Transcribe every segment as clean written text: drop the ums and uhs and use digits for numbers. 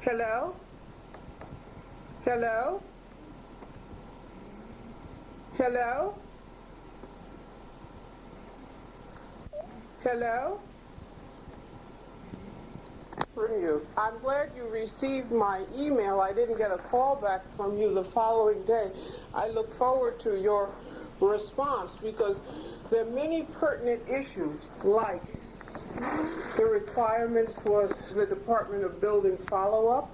Hello? Hello? Hello? Hello? For you. I'm glad you received my email. I didn't get a call back from you the following day. I look forward to your response because there are many pertinent issues like the requirements for the Department of Buildings follow-up,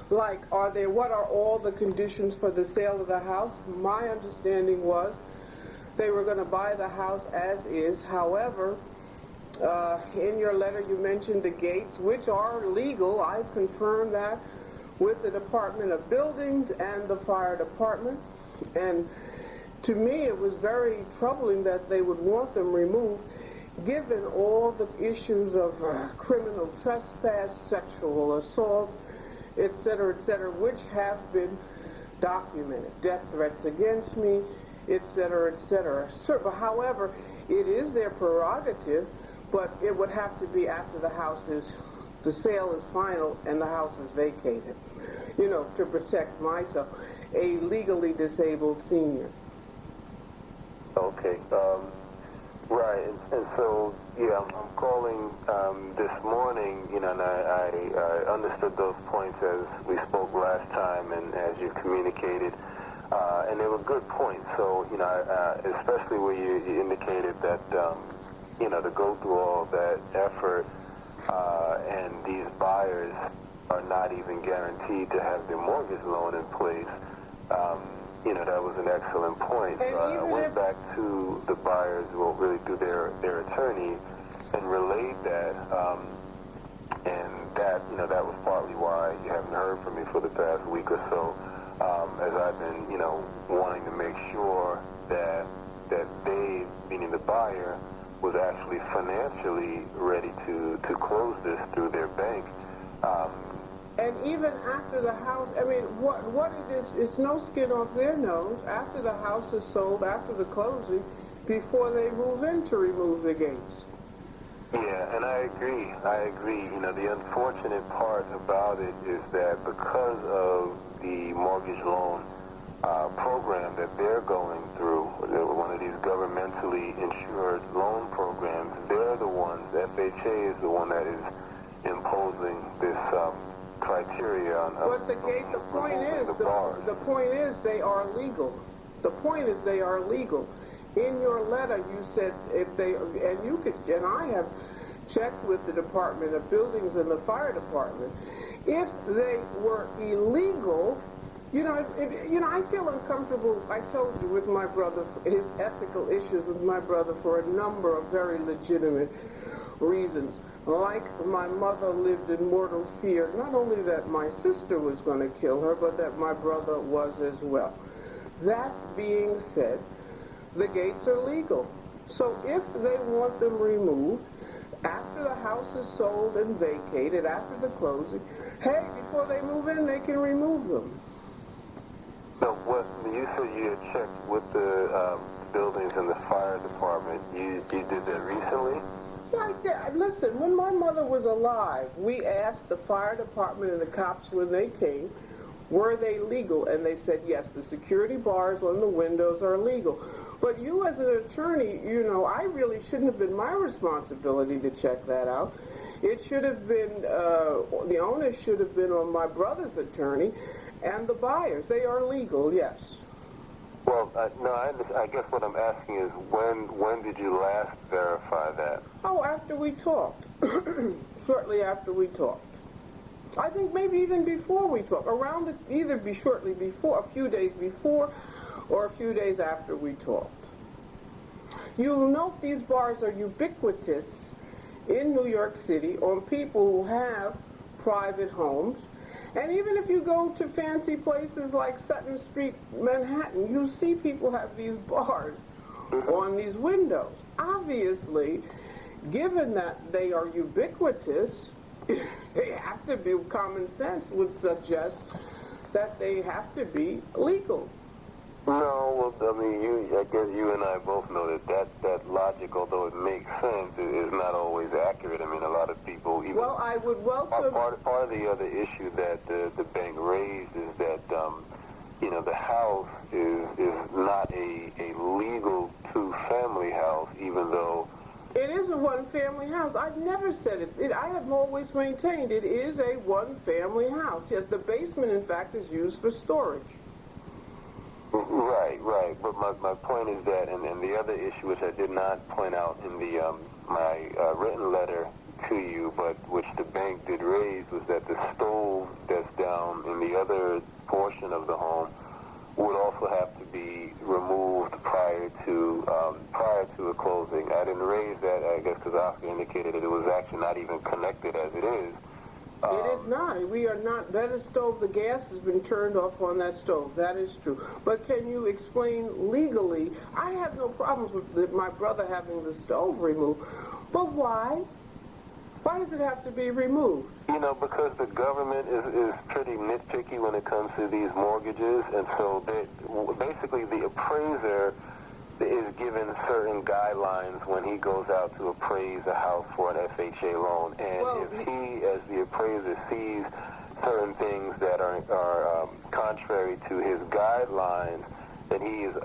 like what are all the conditions for the sale of the house. My understanding was they were going to buy the house as is. However, in your letter you mentioned the gates, which are legal. I've confirmed that with the Department of Buildings and the fire department, and to me it was very troubling that they would want them removed given all the issues of criminal trespass, sexual assault, etc., which have been documented, death threats against me, etc., etc. However, it is their prerogative, but it would have to be after the sale is final and the house is vacated, to protect myself, a legally disabled senior. Okay, right, and so, yeah, I'm calling this morning, and I understood those points as we spoke last time and as you communicated, and they were good points. So, especially where you indicated that, to go through all that effort, and these buyers are not even guaranteed to have their mortgage loan in place. That was an excellent point. So I went back to the buyers, well, really through their attorney, and relayed that, and that, that was partly why you haven't heard from me for the past week or so, as I've been, wanting to make sure that they, meaning the buyer, was actually financially ready to close this through their bank. And even after the house, what it is, it's no skin off their nose. After the house is sold, after the closing, before they move in to remove the gates. Yeah, and I agree. The unfortunate part about it is that because of the mortgage loan program that they're going through, one of these governmentally insured loan programs, they're the ones, FHA is the one that is imposing this criteria on but the point is they are legal. The point is they are legal. In your letter you said and I have checked with the Department of Buildings and the fire department, if they were illegal, I feel uncomfortable, I told you, with my brother, his ethical issues with my brother for a number of very legitimate reasons. Like my mother lived in mortal fear, not only that my sister was going to kill her, but that my brother was as well. That being said, the gates are legal. So if they want them removed, after the house is sold and vacated, after the closing, hey, before they move in, they can remove them. So what you said you had checked with the buildings and the fire department, you did that recently? Listen, when my mother was alive, we asked the fire department and the cops when they came, were they legal? And they said, yes, the security bars on the windows are legal. But you as an attorney, I really shouldn't have been my responsibility to check that out. It should have been, the onus should have been on my brother's attorney and the buyers. They are legal, yes. Well, no, I guess what I'm asking is when did you last verify that? Oh, after we talked. Shortly after we talked. I think maybe even before we talked. Either shortly before, a few days before, or a few days after we talked. You'll note these bars are ubiquitous in New York City on people who have private homes. And even if you go to fancy places like Sutton Street, Manhattan, you see people have these bars on these windows. Obviously, given that they are ubiquitous, they have to be, common sense would suggest that they have to be legal. No, well, I guess you and I both know that logic, although it makes sense, is not always accurate. A lot of people, even... Well, I would welcome... Part of the other issue that the bank raised is that, the house is not a legal two-family house, even though... It is a one-family house. I've never said I have always maintained it is a one-family house. Yes, the basement, in fact, is used for storage. Right. But my point is that, and the other issue, which I did not point out in the my written letter to you, but which the bank did raise, was that the stove that's down in the other portion of the home would also have to be removed prior to a closing. I didn't raise that, I guess, because Oscar indicated that it was actually not even connected as it is. It is not. We are not. That is stove. The gas has been turned off on that stove. That is true. But can you explain legally? I have no problems with my brother having the stove removed. But why? Why does it have to be removed? Because the government is pretty nitpicky when it comes to these mortgages, and so basically the appraiser is given certain guidelines when he goes out to appraise a house for an FHA loan. And if he, as the appraiser, sees certain things that are contrary to his guidelines, then he is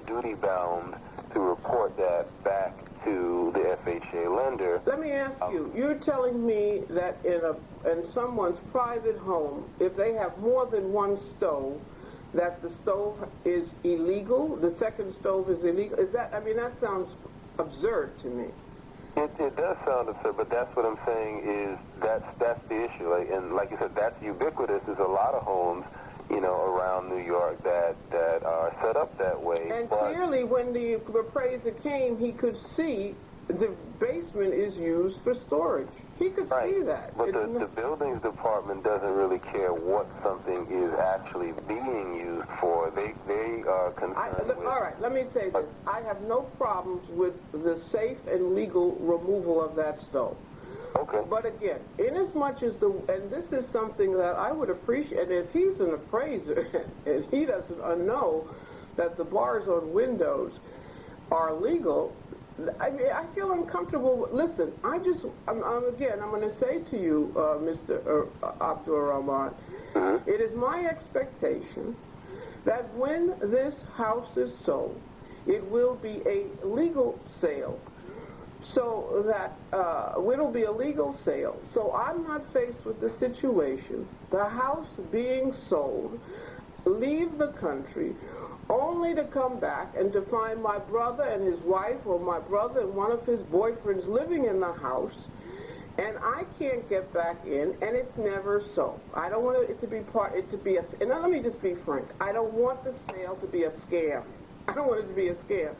duty bound to report that back to the FHA lender. Let me ask you, you're telling me that in someone's private home, if they have more than one stove, that the stove is illegal, the second stove is illegal? Is that, that sounds absurd to me. It does sound absurd, but that's what I'm saying is that's the issue. And like you said, that's ubiquitous. There's a lot of homes, around New York that are set up that way. And clearly when the appraiser came, he could see the basement is used for storage. He could see that. But the buildings department doesn't really care what something is actually being used for. They are concerned with... All right, let me say this. I have no problems with the safe and legal removal of that stove. Okay. But again, inasmuch as and this is something that I would appreciate, and if he's an appraiser and he doesn't know that the bars on windows are legal, I feel uncomfortable. Listen, I'm going to say to you, Mr. Abdur-Rahman, it is my expectation that when this house is sold, it will be a legal sale. So that it'll be a legal sale. So I'm not faced with the situation, the house being sold, leave the country, only to come back and to find my brother and his wife, or my brother and one of his boyfriends living in the house, and I can't get back in, and it's never sold. I don't want it to be and now let me just be frank. I don't want the sale to be a scam. I don't want it to be a scam.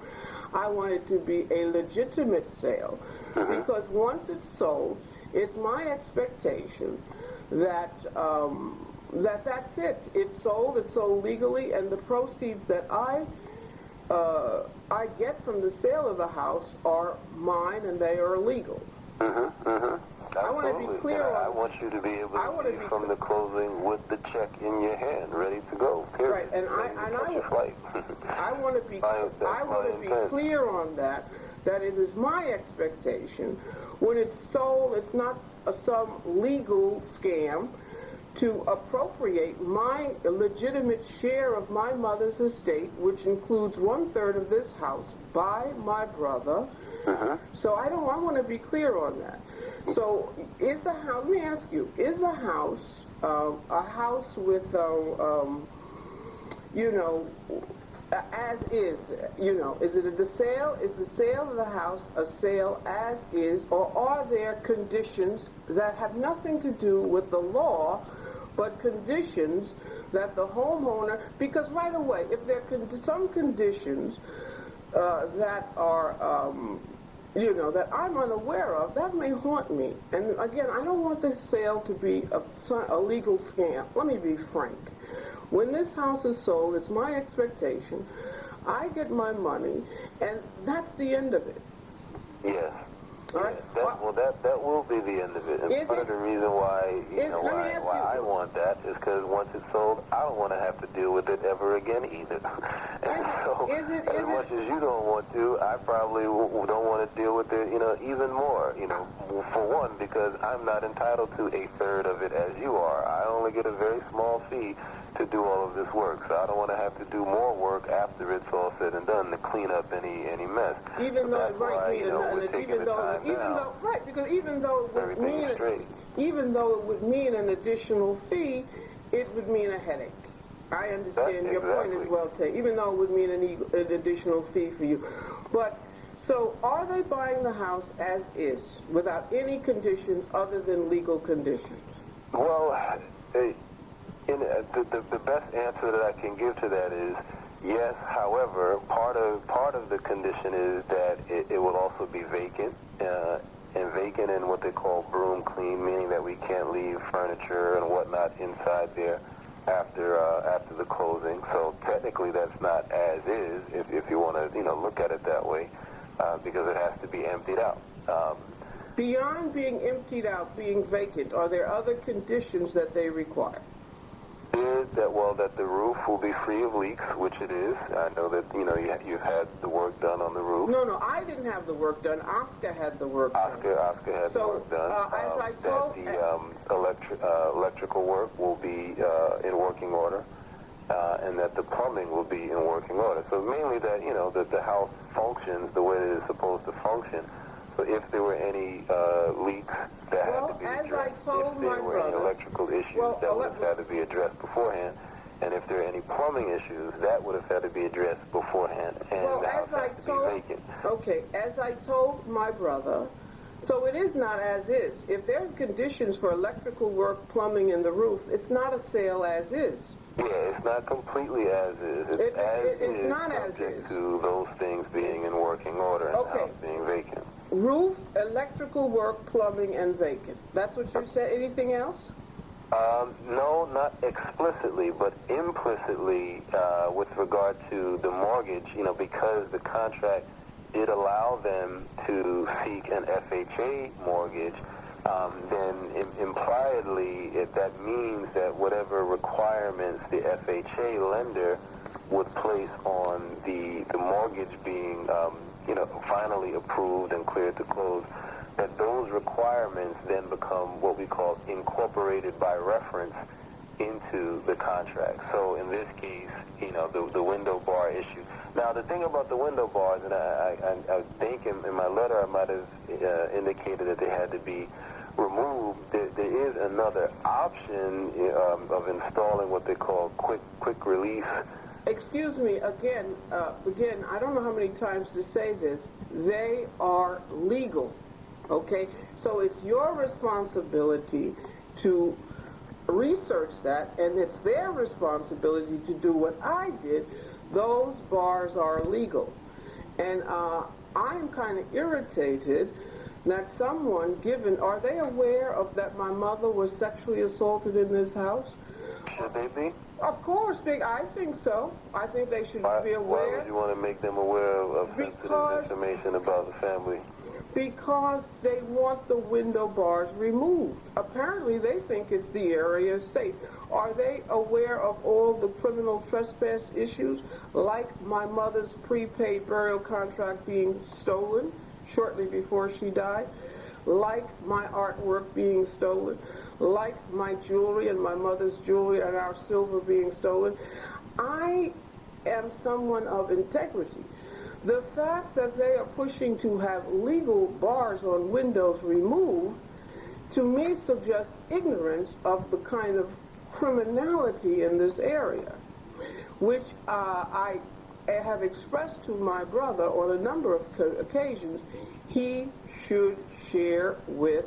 I want it to be a legitimate sale, because once it's sold, it's my expectation that that's it. It's sold legally, and the proceeds that I get from the sale of the house are mine, and they are legal. I want to be clear on... I want you to be able to leave from the closing with the check in your hand, ready to go. Period. Right, and I want to be clear on that it is my expectation when it's sold, it's not some legal scam to appropriate my legitimate share of my mother's estate, which includes 1/3 of this house, by my brother. So I want to be clear on that. So is the house, let me ask you, is the house a house with, as is, is it the sale? Is the sale of the house a sale as is, or are there conditions that have nothing to do with the law, but conditions that the homeowner, because right away, if there are some conditions that are, that I'm unaware of, that may haunt me. And again, I don't want the sale to be a legal scam. Let me be frank. When this house is sold, it's my expectation I get my money, and that's the end of it. Yes. All right. That will be the end of it. And part of the reason why I want that is because once it's sold, I don't want to have to deal with it ever again either. As much as you don't want to, I probably don't want to deal with it, even more, for one, because I'm not entitled to a third of it as you are. I only get a very small fee to do all of this work, so I don't want to have to do more work after it's all said and done to clean up any mess. Even though it might mean even though it would mean an additional fee, it would mean a headache. I understand your point is well taken, even though it would mean an additional fee for you. But, so are they buying the house as is, without any conditions other than legal conditions? Well, the best answer that I can give to that is yes. However, part of the condition is that it will also be vacant, and vacant in what they call broom clean, meaning that we can't leave furniture and whatnot inside there after the closing. So technically that's not as is, if you want to look at it that way, because it has to be emptied out. Beyond being emptied out, being vacant, are there other conditions that they require? Is that the roof will be free of leaks, which it is. I know that you've had the work done on the roof. No, I didn't have the work done. Oscar had the work done. Oscar had the work done. As I told, that the electrical work will be in working order, and that the plumbing will be in working order. So mainly that that the house functions the way that it's supposed to function. So if there were any leaks that had to be addressed, if there were any electrical issues that would have had to be addressed beforehand, and if there are any plumbing issues, that would have had to be addressed beforehand, and the house has to be vacant. Okay, as I told my brother, so it is not as is. If there are conditions for electrical work, plumbing, and the roof, it's not a sale as is. Yeah, it's not completely as is. It's not as is. To those things being in working order and the house being vacant. Roof, electrical work, plumbing, and vacant. That's what you said. Anything else? No, not explicitly, but implicitly with regard to the mortgage, because the contract did allow them to seek an FHA mortgage, then impliedly that means that whatever requirements the FHA lender would place on the mortgage being finally approved and cleared to close, that those requirements then become what we call incorporated by reference into the contract. So in this case, the window bar issue. Now the thing about the window bars, and I think in my letter I might have indicated that they had to be removed. There is another option of installing what they call quick release. Excuse me, again, I don't know how many times to say this. They are legal, okay? So it's your responsibility to research that, and it's their responsibility to do what I did. Those bars are legal. And I'm kind of irritated that someone are they aware of that my mother was sexually assaulted in this house? Should they be? Of course, I think so. I think they should be aware. Why would you want to make them aware of sensitive information about the family? Because they want the window bars removed. Apparently, they think it's the area safe. Are they aware of all the criminal trespass issues, like my mother's prepaid burial contract being stolen shortly before she died, like my artwork being stolen, like my jewelry and my mother's jewelry and our silver being stolen? I am someone of integrity. The fact that they are pushing to have legal bars on windows removed, to me suggests ignorance of the kind of criminality in this area, which I have expressed to my brother on a number of occasions he should share with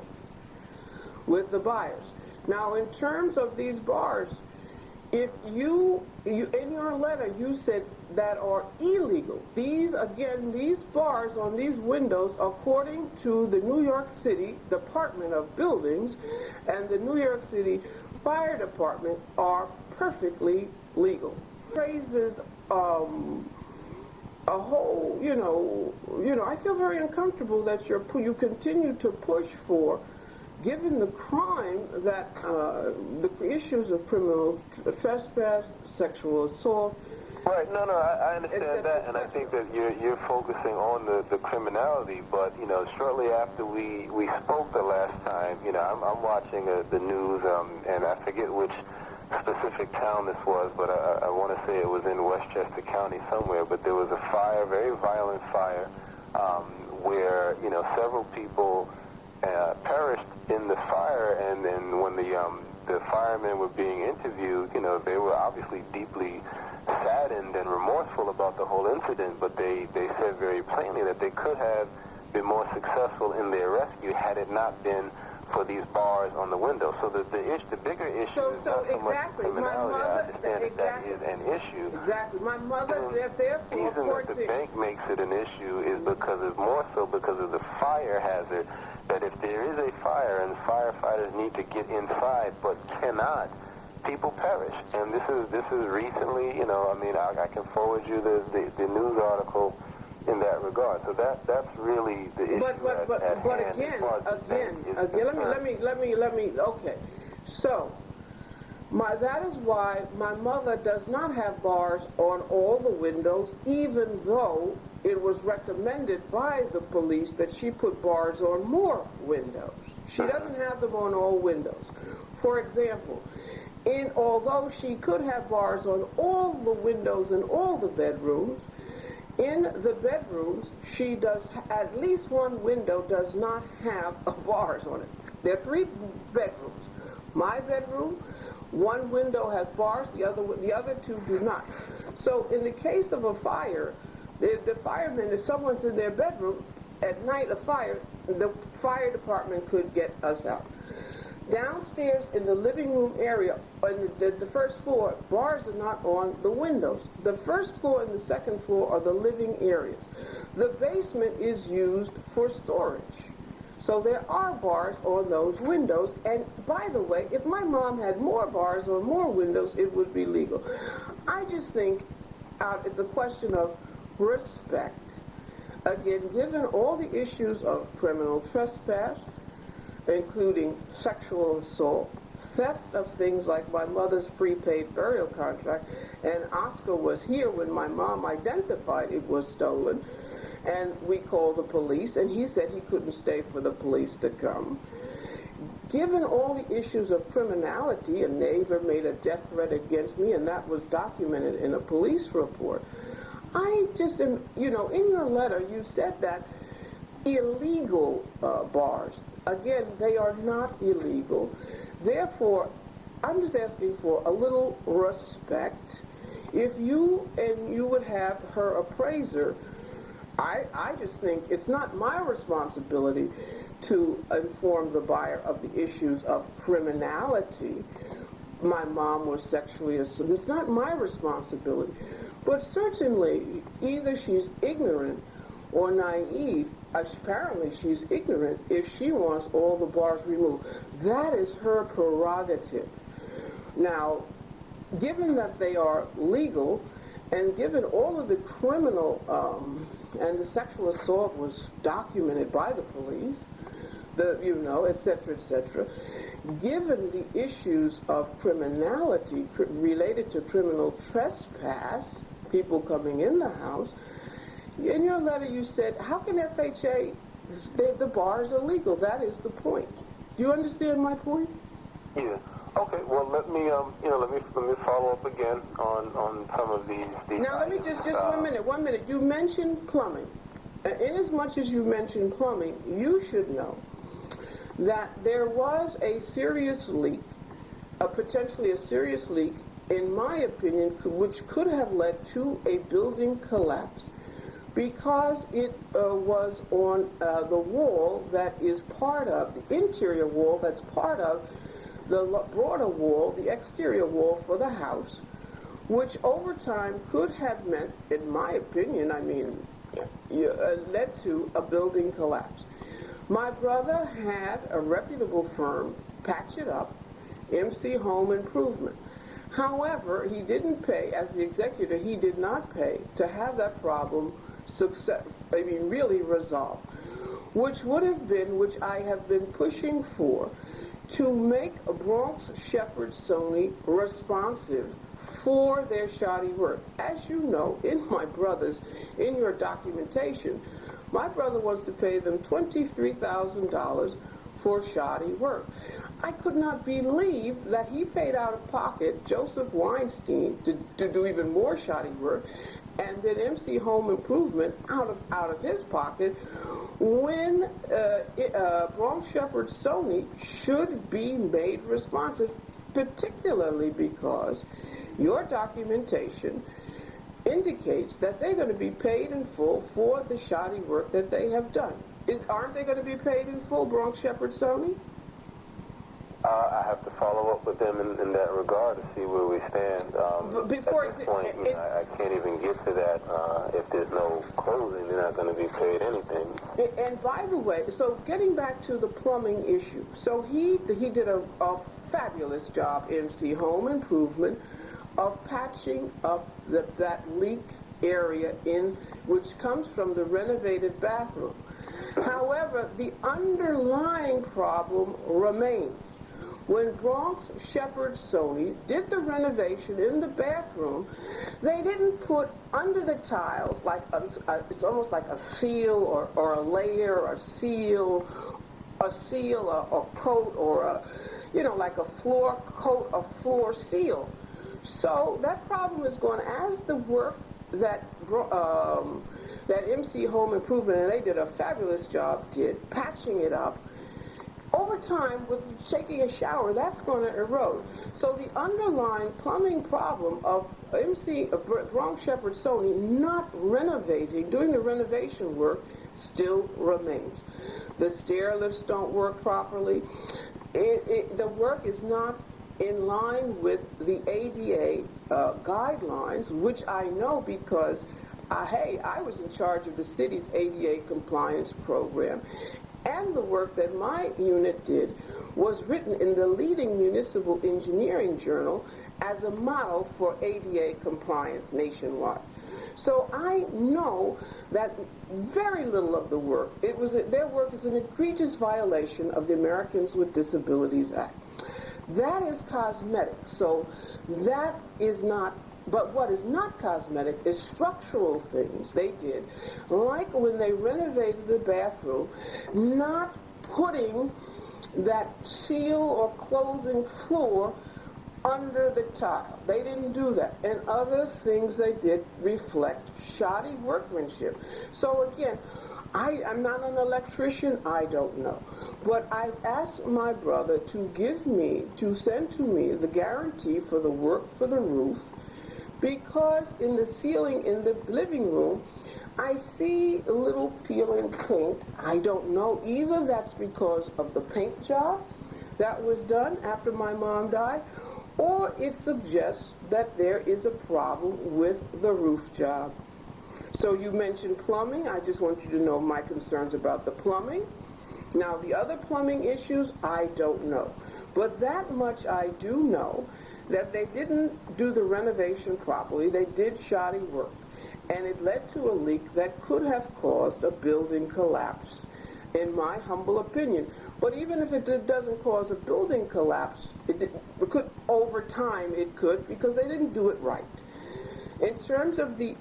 the buyers. Now, in terms of these bars, if you in your letter you said that are illegal. These bars on these windows, according to the New York City Department of Buildings and the New York City Fire Department, are perfectly legal. Raises a whole, I feel very uncomfortable that you continue to push for, given the crime that the issues of criminal trespass, sexual assault, Right, no, I understand that, and I think that you're focusing on the criminality, but, shortly after we spoke the last time, I'm watching the news, and I forget which specific town this was, but I want to say it was in Westchester County somewhere, but there was a fire, very violent fire, where, several people perished in the fire, and then when the firemen were being interviewed, they were obviously deeply saddened and remorseful about the whole incident, but they said very plainly that they could have been more successful in their rescue had it not been for these bars on the window. So the bigger issue is not so much criminality. I understand that is an issue. Exactly. My mother, The reason that the bank makes it an issue is because of the fire hazard, that if there is a fire and firefighters need to get inside but cannot, people perish. And this is recently, I can forward you the news article in that regard. So that's really the issue. But again, let me. Okay, so that is why my mother does not have bars on all the windows, even though it was recommended by the police that she put bars on more windows. She doesn't have them on all windows. For example, although she could have bars on all the windows in all the bedrooms, in the bedrooms, she does, at least one window does not have bars on it. There are 3 bedrooms. My bedroom, one window has bars, the other 2 do not. So in the case of a fire, the firemen, if someone's in their bedroom, at night a fire, the fire department could get us out. Downstairs in the living room area, on the first floor, bars are not on the windows. The first floor and the second floor are the living areas. The basement is used for storage. So there are bars on those windows. And by the way, if my mom had more bars or more windows, it would be legal. I just think it's a question of respect. Again, given all the issues of criminal trespass, including sexual assault, theft of things like my mother's prepaid burial contract, and Oscar was here when my mom identified it was stolen, and we called the police, and he said he couldn't stay for the police to come. Given all the issues of criminality, a neighbor made a death threat against me, and that was documented in a police report. I just am, in your letter you said that illegal bars. Again, they are not illegal. Therefore, I'm just asking for a little respect. If you would have her appraiser, I just think it's not my responsibility to inform the buyer of the issues of criminality. My mom was sexually assaulted. It's not my responsibility. But certainly, either she's ignorant or naive. Apparently she's ignorant if she wants all the bars removed. That is her prerogative. Now, given that they are legal, and given all of the criminal and the sexual assault was documented by the police, et cetera, et cetera, given the issues of criminality related to criminal trespass, people coming in the house, in your letter you said, how can FHA, the bars are legal? That is the point. Do you understand my point? Yeah. Okay. Well, let me follow up again on some of these. Now, let me just 1 minute. 1 minute. You mentioned plumbing. Inasmuch as you mentioned plumbing, you should know that there was a serious leak, potentially a serious leak, in my opinion, which could have led to a building collapse, because it was on the wall that is part of, the interior wall that's part of the broader wall, the exterior wall for the house, which over time could have meant, in my opinion, led to a building collapse. My brother had a reputable firm patch it up, MC Home Improvement. However, he didn't pay, as the executor, he did not pay to have that problem really resolved, which would have been, which I have been pushing for, to make Bronx Shepherd Sony responsive for their shoddy work. As you know, in your documentation, my brother wants to pay them $23,000 for shoddy work. I could not believe that he paid out of pocket Joseph Weinstein to do even more shoddy work, and then MC Home Improvement out of his pocket, when Bronx Shepherd Sony should be made responsive, particularly because your documentation indicates that they're going to be paid in full for the shoddy work that they have done. Aren't they going to be paid in full, Bronx Shepherd Sony? I have to follow up with them in that regard to see where we stand. At this point, I can't even get to that. If there's no closing, they're not going to be paid anything. And by the way, so getting back to the plumbing issue, so he did a fabulous job, MC Home Improvement, of patching up that leak area which comes from the renovated bathroom. However, the underlying problem remains. When Bronx Shepherd Sony did the renovation in the bathroom, they didn't put under the tiles it's almost like a seal or a layer or seal, a coat, or like a floor coat, a floor seal. So that problem is gone. As the work that MC Home Improvement, and they did a fabulous job, patching it up, over time, with taking a shower, that's going to erode. So the underlying plumbing problem of Bronx Shepherd Sony not doing the renovation work still remains. The stair lifts don't work properly. The work is not in line with the ADA guidelines, which I know because, I was in charge of the city's ADA compliance program. And the work that my unit did was written in the leading municipal engineering journal as a model for ADA compliance nationwide. So I know that very little of the work, their work is an egregious violation of the Americans with Disabilities Act. That is cosmetic, so that is not. But what is not cosmetic is structural things they did, like when they renovated the bathroom, not putting that seal or closing floor under the tile. They didn't do that. And other things they did reflect shoddy workmanship. So again, I'm not an electrician, I don't know. But I've asked my brother to send to me the guarantee for the work for the roof, because in the ceiling in the living room, I see a little peeling paint. I don't know. Either that's because of the paint job that was done after my mom died, or it suggests that there is a problem with the roof job. So you mentioned plumbing. I just want you to know my concerns about the plumbing. Now, the other plumbing issues, I don't know. But that much I do know, that they didn't do the renovation properly. They did shoddy work, and it led to a leak that could have caused a building collapse, in my humble opinion. But even if it doesn't cause a building collapse, it could, over time it could, because they didn't do it right. In terms of the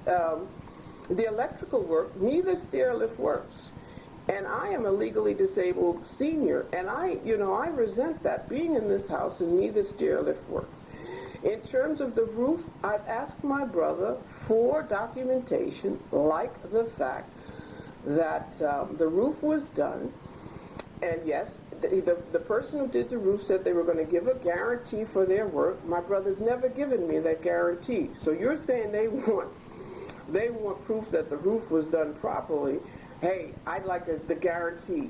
electrical work, neither stair lift works. And I am a legally disabled senior, and I resent that, being in this house and neither stair lift works. In terms of the roof, I've asked my brother for documentation, like the fact that the roof was done, and yes, the person who did the roof said they were going to give a guarantee for their work. My brother's never given me that guarantee. So you're saying they want proof that the roof was done properly. Hey, I'd like the guarantee.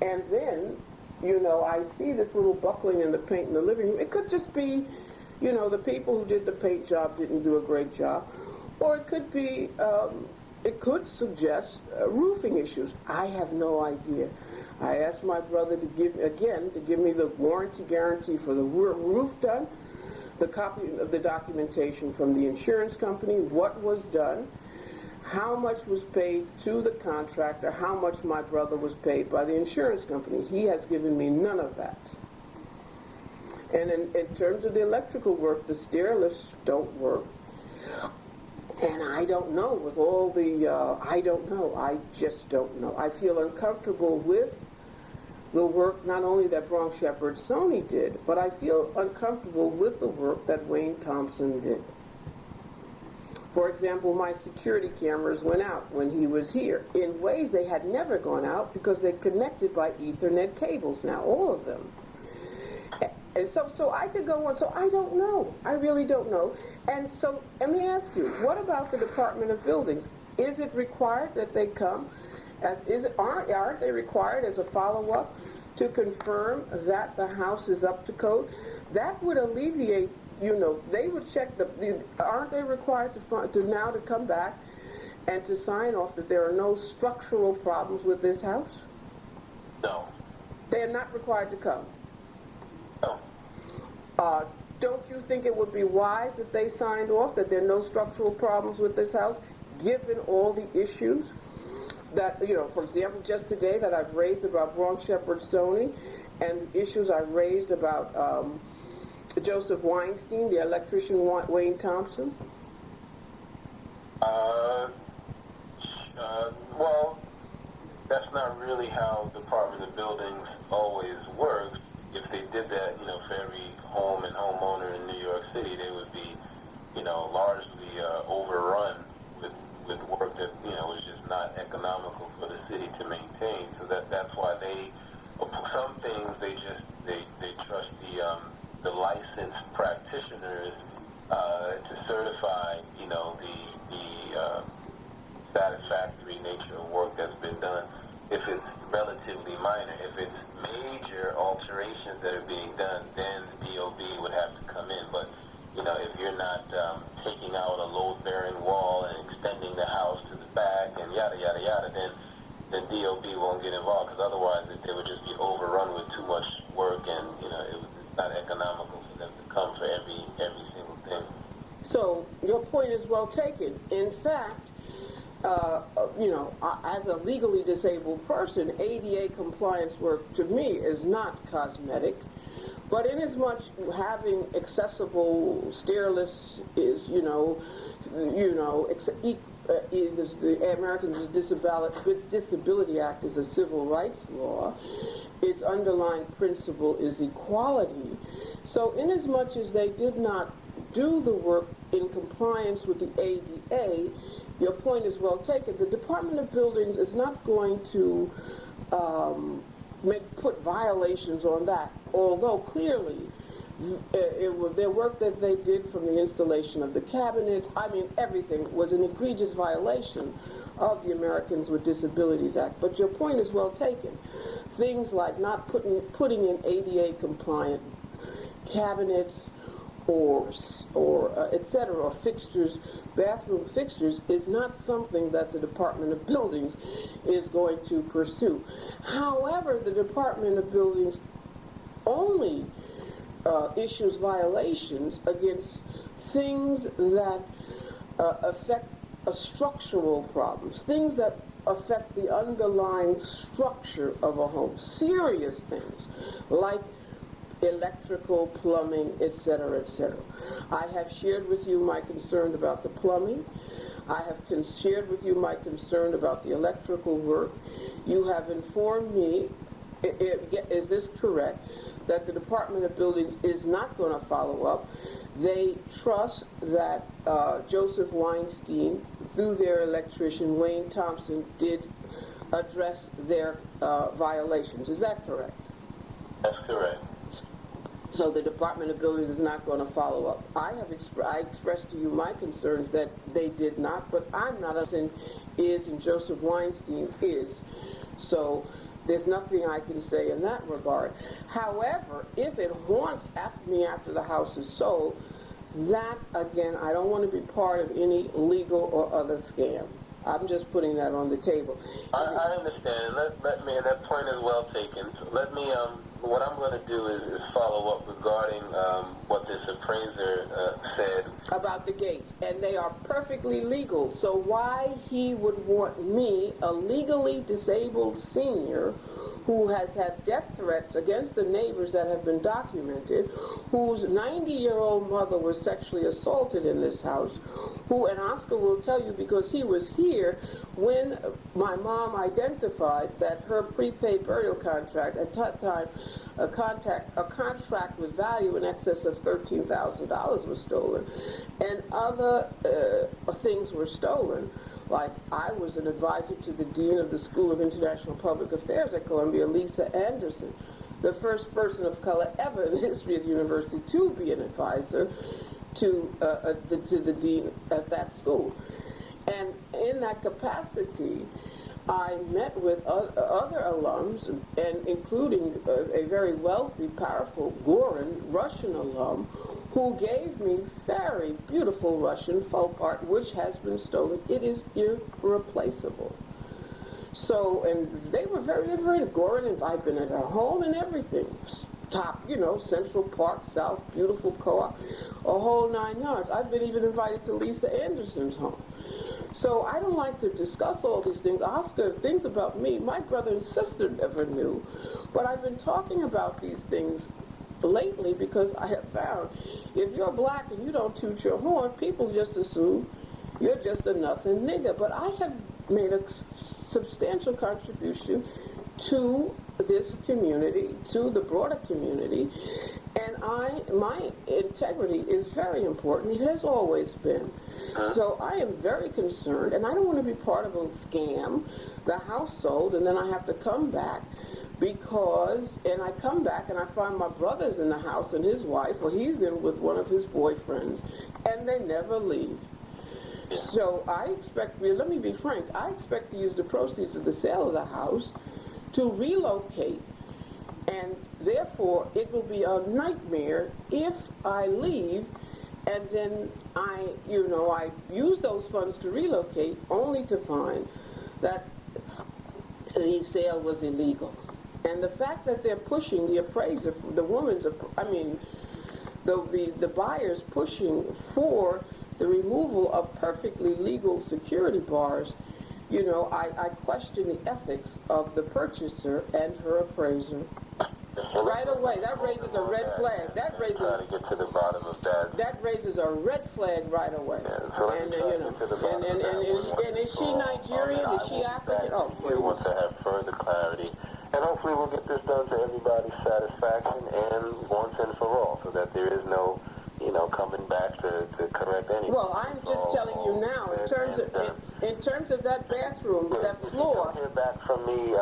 And then, I see this little buckling in the paint in the living room. It could just be, the people who did the paint job didn't do a great job. Or it could be, it could suggest roofing issues. I have no idea. I asked my brother to give me the warranty guarantee for the roof done, the copy of the documentation from the insurance company, what was done, how much was paid to the contractor, how much my brother was paid by the insurance company. He has given me none of that. And in terms of the electrical work, the stair lifts don't work. And I don't know with all the, I don't know. I just don't know. I feel uncomfortable with the work not only that Bronx Shepherd Sony did, but I feel uncomfortable with the work that Wayne Thompson did. For example, my security cameras went out when he was here in ways they had never gone out because they're connected by Ethernet cables now, all of them. And so I could go on. So I don't know. I really don't know. And so let me ask you, what about the Department of Buildings? Is it required that they come? Aren't they required as a follow-up to confirm that the house is up to code? That would alleviate, they would check aren't they required to come back and to sign off that there are no structural problems with this house? No. They are not required to come? No. Don't you think it would be wise if they signed off that there are no structural problems with this house, given all the issues that, for example, just today that I've raised about Bronx Shepherd Sony and issues I've raised about Joseph Weinstein, the electrician Wayne Thompson? Well, that's not really how Department of Buildings always works. If they did that, for every home and homeowner in New York City, they would be, largely overrun with work that, was just not economical for the city to maintain. So that's why some things they trust the licensed practitioners to certify, the satisfactory nature of work that's been done. If it's relatively minor, if it's major alterations that are being done, then DOB would have to come in. But if you're not taking out a load-bearing wall and extending the house to the back and yada yada yada, then DOB won't get involved, because otherwise they would just be overrun with too much work, and it's not economical for them to come for every single thing. So your point is well taken. In fact, as a legally disabled person, ADA compliance work to me is not cosmetic, but inasmuch having accessible stair lifts is, the Americans with Disability Act is a civil rights law. Its underlying principle is equality. So inasmuch as they did not do the work in compliance with the ADA, your point is well taken. The Department of Buildings is not going to put violations on that, although clearly their work that they did from the installation of the cabinets, everything was an egregious violation of the Americans with Disabilities Act. But your point is well taken. Things like not putting in ADA compliant cabinets or etc., or fixtures, bathroom fixtures, is not something that the Department of Buildings is going to pursue. However, the Department of Buildings only issues violations against things that affect structural problems, things that affect the underlying structure of a home, serious things like electrical, plumbing, etc., etc. I have shared with you my concern about the plumbing. I have shared with you my concern about the electrical work. You have informed me, is this correct, that the Department of Buildings is not going to follow up. They trust that Joseph Weinstein, through their electrician Wayne Thompson, did address their violations. Is that correct? That's correct. So the Department of Buildings is not going to follow up. I expressed to you my concerns that they did not, but I'm not saying is and Joseph Weinstein is. So there's nothing I can say in that regard. However, if it haunts me after the house is sold, that, again, I don't want to be part of any legal or other scam. I'm just putting that on the table. I understand. Let me, and that point is well taken. So let me, what I'm going to do is follow up regarding what this appraiser said about the gates, and they are perfectly legal. So why he would want me, a legally disabled senior, who has had death threats against the neighbors that have been documented, whose 90-year-old mother was sexually assaulted in this house, who, and Oscar will tell you because he was here when my mom identified that her prepaid burial contract, at that time, a contract with value in excess of $13,000 was stolen, and other things were stolen. Like, I was an advisor to the Dean of the School of International Public Affairs at Columbia, Lisa Anderson, the first person of color ever in the history of the university to be an advisor to the dean at that school. And in that capacity, I met with other alums, and including a very wealthy, powerful Gorin Russian alum, who gave me very beautiful Russian folk art, which has been stolen. It is irreplaceable. So, and they were very Gorin, and I've been at her home and everything. Top, you know, Central Park South, beautiful co-op, a whole 9 yards. I've been even invited to Lisa Anderson's home. So I don't like to discuss all these things. Oscar, things about me, my brother and sister never knew. But I've been talking about these things lately because I have found if you're black and you don't toot your horn, people just assume you're just a nothing nigger. But I have made a substantial contribution to this community, to the broader community, and my integrity is very important. It has always been. So I am very concerned, and I don't want to be part of a scam. The house sold, and then I have to come back and I come back and I find my brother's in the house and his wife, or he's in with one of his boyfriends, and they never leave. So I expect, let me be frank, I expect to use the proceeds of the sale of the house to relocate, and therefore it will be a nightmare if I leave and then I use those funds to relocate only to find that the sale was illegal. And the fact that they're pushing the appraiser, the buyers pushing for the removal of perfectly legal security bars, you know, I question the ethics of the purchaser and her appraiser. Right away, that raises a red flag. That raises to get to the bottom of that. That raises a red flag right away. Yeah, so and is she Nigerian? Is she African? Oh, we want to have further clarity, and hopefully we'll get this done to everybody's satisfaction and once and for all, so that there is no, coming back to correct anything. Well, I'm just telling you now, in terms of that bathroom, that floor. If you don't hear back from me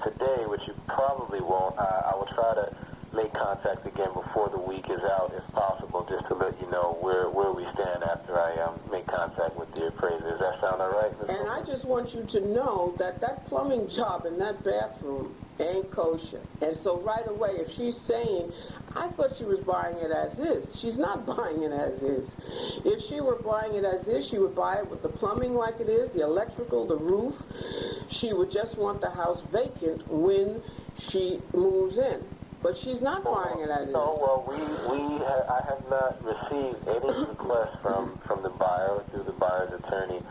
today, which you probably won't, I will try to make contact again before the week is out, if possible, just to let you know where we stand after I make contact with the appraiser. Does that sound all right? And I just want you to know that that plumbing job in that bathroom ain't kosher. And so right away, if she's saying, I thought she was buying it as is. She's not buying it as is. If she were buying it as is, she would buy it with the plumbing like it is, the electrical, the roof. She would just want the house vacant when she moves in. But she's not buying it as is. No, well, I have not received any request from the buyer or through the buyer's attorney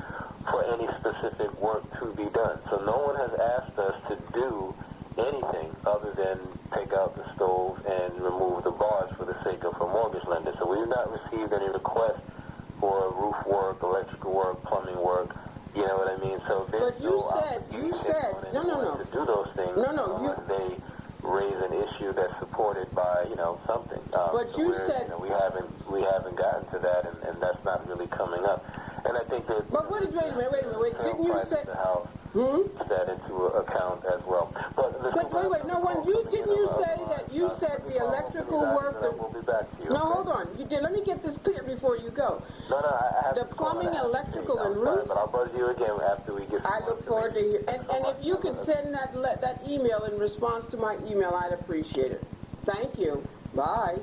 for any specific work to be done. So no one has asked us to do anything other than take out the stove and remove the bars for the sake of a mortgage lender. So we've not received any request for roof work, electrical work, plumbing work. You know what I mean? So there's but you said, no. to do those things. No. They raise an issue that's supported by, something. But so you said we haven't gotten to that, and that's not really coming up. And I think that. But wait a minute. Didn't you say? That into account as well. But wait. No, didn't you say that you said the electrical work? We'll be back to you. No, hold on. You did. Let me get this clear before you go. No, I have the plumbing, electrical, and roof. But I'll buzz you again after we get. I look forward to hear. And if you could send that email in response to my email, I'd appreciate it. Thank you. Bye.